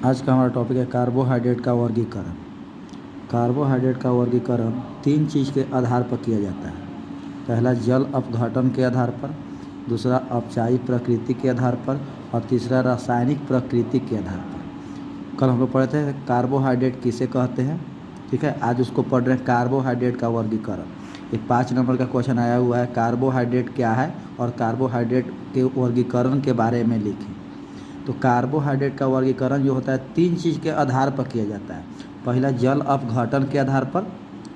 आज का हमारा टॉपिक है कार्बोहाइड्रेट का वर्गीकरण। कार्बोहाइड्रेट का वर्गीकरण तीन चीज़ के आधार पर किया जाता है। पहला जल अपघटन के आधार पर, दूसरा अपचायी प्रकृति के आधार पर और तीसरा रासायनिक प्रकृति के आधार पर। कल हम लोग पढ़े थे कार्बोहाइड्रेट किसे कहते हैं, ठीक है। आज उसको पढ़ रहे हैं कार्बोहाइड्रेट का वर्गीकरण। ये 5 नंबर का क्वेश्चन आया हुआ है, कार्बोहाइड्रेट क्या है और कार्बोहाइड्रेट के वर्गीकरण के बारे में लिखें। तो कार्बोहाइड्रेट का वर्गीकरण जो होता है तीन चीज़ के आधार पर किया जाता है। पहला जल अपघटन के आधार पर,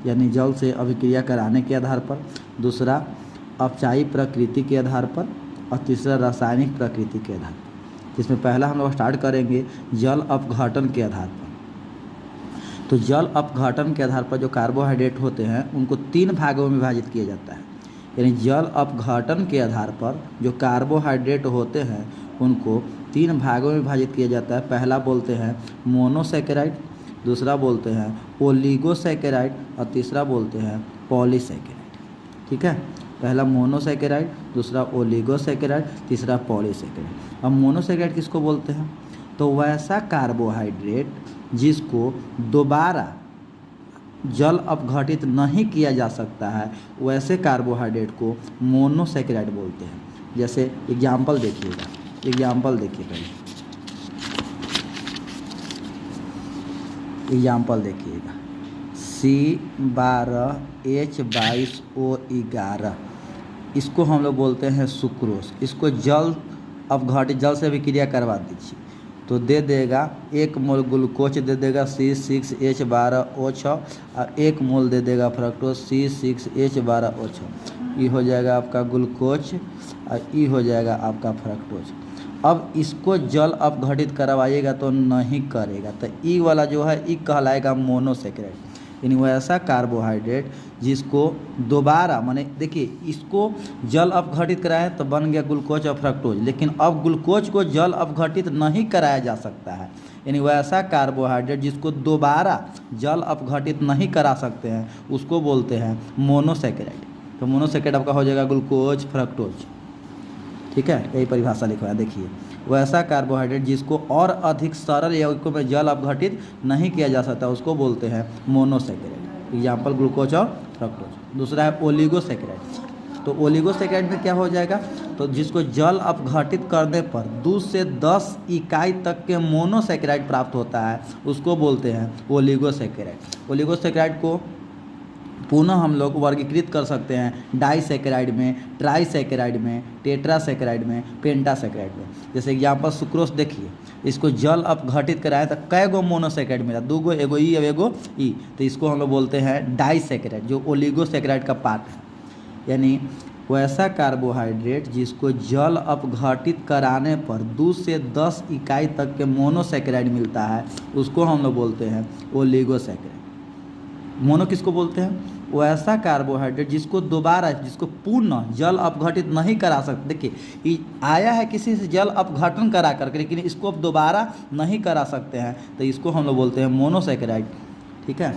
यानी जल से अभिक्रिया कराने के आधार पर, दूसरा अपचायी प्रकृति के आधार पर और तीसरा रासायनिक प्रकृति के आधार पर। जिसमें पहला हम लोग स्टार्ट करेंगे जल अपघटन के आधार पर। तो जल अपघटन के आधार पर जो कार्बोहाइड्रेट होते हैं उनको 3 भागों में विभाजित किया जाता है। यानी जल अपघटन के आधार पर जो कार्बोहाइड्रेट होते हैं उनको 3 भागों में विभाजित किया जाता है। पहला बोलते हैं मोनोसैकेराइड, दूसरा बोलते हैं ओलिगोसैकेराइड और तीसरा बोलते हैं पॉलीसैकेराइड, ठीक है। पहला मोनोसैकेराइड, दूसरा ओलिगोसैकेराइड, तीसरा पॉलीसैकेराइड। अब मोनोसैकेराइड किसको बोलते हैं? तो वैसा कार्बोहाइड्रेट जिसको दोबारा जल अपघटित नहीं किया जा सकता है, वैसे कार्बोहाइड्रेट को मोनोसैकेराइड बोलते हैं। जैसे एग्जाम्पल देखिएगा, एग्जाम्पल देखिए एग्जाम्पल देखिएगा C12H22O11, इसको हम लोग बोलते हैं सुक्रोज। इसको जल अपघटित, जल से भी क्रिया करवा दीजिए तो दे देगा 1 मोल ग्लूकोज दे देगा C6H12O6 और 1 मोल दे देगा फ्रक्टोज C6H12O6। ये हो जाएगा आपका ग्लूकोज और ये हो जाएगा आपका फ्रक्टोज। अब इसको जल अपघटित करवाइएगा तो नहीं करेगा, तो ई वाला जो है ई कहलाएगा मोनोसैकेराइड। यानी वैसा कार्बोहाइड्रेट जिसको दोबारा, माने देखिए इसको जल अपघटित कराए तो बन गया ग्लूकोज और फ्रक्टोज, लेकिन अब ग्लूकोज को जल अपघटित नहीं कराया जा सकता है। यानी वैसा कार्बोहाइड्रेट जिसको दोबारा जल अपघटित नहीं करा सकते हैं उसको बोलते हैं मोनोसैकेराइड। तो मोनोसैकेराइड आपका हो जाएगा ग्लूकोज फ्रक्टोज, ठीक है। यही परिभाषा लिखवाया। देखिए वैसा कार्बोहाइड्रेट जिसको और अधिक सरल यौगिकों में जल अपघटित नहीं किया जा सकता उसको बोलते हैं मोनोसैकेराइड। एग्जाम्पल ग्लूकोज और फ्रक्टोज। दूसरा है ओलिगोसैकेराइड। तो ओलिगोसैकेराइड में क्या हो जाएगा? तो जिसको जल अपघटित करने पर 2 से 10 इकाई तक के मोनोसैकेराइड प्राप्त होता है उसको बोलते हैं ओलिगोसैकेराइड। ओलिगोसैकेराइड को पुनः हम लोग वर्गीकृत कर सकते हैं डाइसैकेराइड में, ट्राइसैकेराइड में, टेट्रासैकेराइड में, पेंटासैकेराइड में। जैसे एग्जाम्पल सुक्रोज देखिए, इसको जल अपघटित कराए तो कै गो मोनोसैकेराइड मिला? 2 गो, एगो ई और एगो ई। तो इसको हम लोग बोलते हैं डाइसैकेराइड, जो ओलिगोसैकेराइड का पार्ट है। यानी वैसा कार्बोहाइड्रेट जिसको जल अपघटित कराने पर 2 से 10 इकाई तक के मोनोसैकेराइड मिलता है उसको हम लोग बोलते हैं ओलिगोसैकेराइड। मोनो किसको बोलते हैं? वैसा कार्बोहाइड्रेट जिसको दोबारा, जिसको पुनः जल अपघटित नहीं करा सकते। देखिए आया है किसी से जल अपघटन करा करके, लेकिन इसको अब दोबारा नहीं करा सकते हैं तो इसको हम लोग बोलते हैं मोनोसैकेराइड, ठीक है।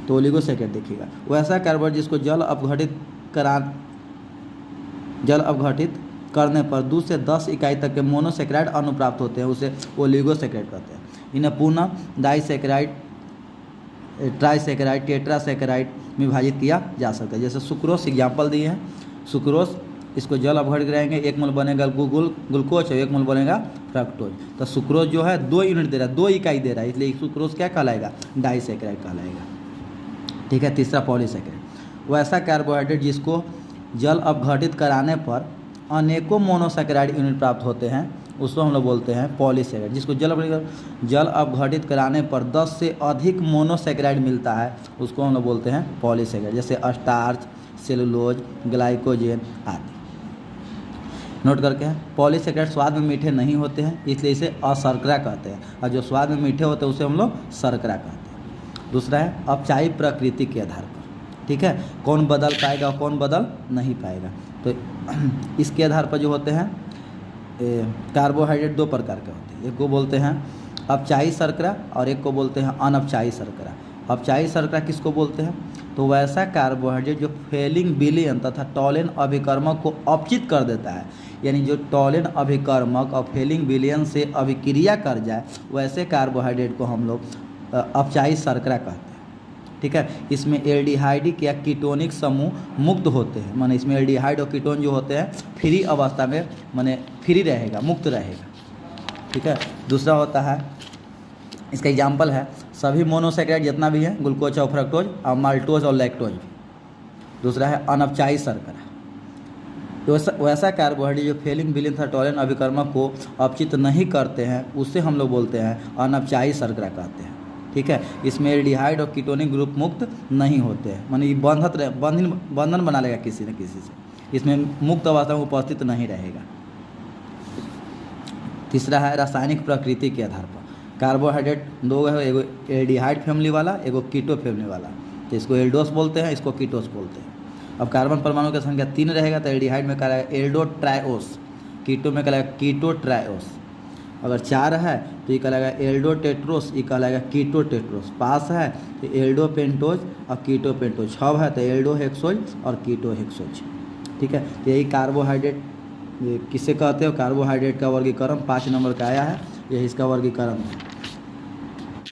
तो ओलिगोसैकेराइड देखिएगा, वैसा कार्बोहाइड्रेट जिसको जल अपघटित करने पर 2 से 10 इकाई तक के मोनोसैकेराइड अणु प्राप्त होते हैं उसे ओलिगोसैकेराइड कहते हैं। इन्हें पुनः डाइसैकेराइड, ट्राइसैकेराइड, टेट्रासैकेराइड में विभाजित किया जा सकता है। जैसे सुक्रोज एग्जाम्पल दिए हैं, सुक्रोज इसको जल अपघटित कराएंगे 1 मोल बनेगा ग्लूकोज और 1 मोल बनेगा फ्रक्टोज। तो सुक्रोज जो है 2 यूनिट दे रहा है, 2 इकाई दे रहा है, इसलिए सुक्रोज क्या कहलाएगा? डाइसैकेराइड कहलाएगा, ठीक है। तीसरा पॉलीसैकेराइड, वैसा कार्बोहाइड्रेट जिसको जल अपघटित कराने पर अनेकों मोनोसैकेराइड यूनिट प्राप्त होते हैं उसको हम लोग बोलते हैं पॉलीसैकेराइड। जिसको जल अपघटित कराने पर 10 से अधिक मोनोसैकेराइड मिलता है उसको हम लोग बोलते हैं पॉलीसैकेराइड। जैसे स्टार्च, सेलुलोज, ग्लाइकोजेन आदि। नोट करके हैं, पॉलीसैकेराइड स्वाद में मीठे नहीं होते हैं इसलिए इसे अशर्करा कहते हैं, और जो स्वाद में मीठे होते हैं उसे हम लोग शर्करा कहते हैं। दूसरा है अपचायी प्रकृति के आधार पर, ठीक है। कौन बदल पाएगा और कौन बदल नहीं पाएगा। तो इसके आधार पर जो होते हैं कार्बोहाइड्रेट 2 प्रकार के होते हैं। एक को बोलते हैं अपचायी शर्करा और एक को बोलते हैं अनअपचायी शर्करा। अपचायी शर्करा किसको बोलते हैं? तो वैसा कार्बोहाइड्रेट जो फेलिंग विलयन तथा टॉलिन अभिकर्मक को अपचित कर देता है। यानी जो टॉलिन अभिकर्मक और फेलिंग विलयन से अभिक्रिया कर जाए वैसे कार्बोहाइड्रेट को हम लोग अपचायी शर्करा कहते हैं। ठीक है, इसमें एल्डिहाइडिक या कीटोनिक समूह मुक्त होते हैं, माने इसमें एल्डिहाइड और कीटोन जो होते हैं फ्री अवस्था में माने फ्री रहेगा, मुक्त रहेगा। ठीक है, दूसरा होता है, इसका एग्जाम्पल है सभी मोनोसेकेराइड जितना भी है, ग्लूकोज और फ्रक्टोज और माल्टोज और लैक्टोज भी। दूसरा है अनपचायी शर्करा, तो वैसा कार्बोहाइड्रेट जो फेलिंग विलयन तथा टॉलिन अभिकर्मक को अपचित नहीं करते हैं उससे हम लोग बोलते हैं अनपचायी शर्करा कहते हैं। ठीक है, इसमें एल्डिहाइड और कीटोनिक ग्रुप मुक्त नहीं होते हैं, माने ये बंधन बना लेगा किसी न किसी से, इसमें मुक्त अवस्था में उपस्थित नहीं रहेगा। तीसरा है रासायनिक प्रकृति के आधार पर कार्बोहाइड्रेट दो है, एगो एल्डिहाइड फैमिली वाला, एगो कीटो फैमिली वाला, तो इसको एल्डोस बोलते हैं, इसको कीटोस बोलते हैं। अब कार्बन परमाणु की संख्या 3 रहेगा तो एल्डिहाइड में कहलाएगा एल्डो ट्रायोस, कीटो में कहलाएगा कीटो ट्रायोस। अगर 4 है तो ये कहलाएगा एल्डो टेट्रोस, ये कहलाएगा कीटो टेट्रोस। 5 है तो एल्डो पेंटोज और कीटो पेंटोज। 6 है तो एल्डो हेक्सोज और कीटो हेक्सोज। ठीक है, तो यही कार्बोहाइड्रेट किसे कहते हो, कार्बोहाइड्रेट का वर्गीकरण 5 नंबर का आया है, यही इसका वर्गीकरण है।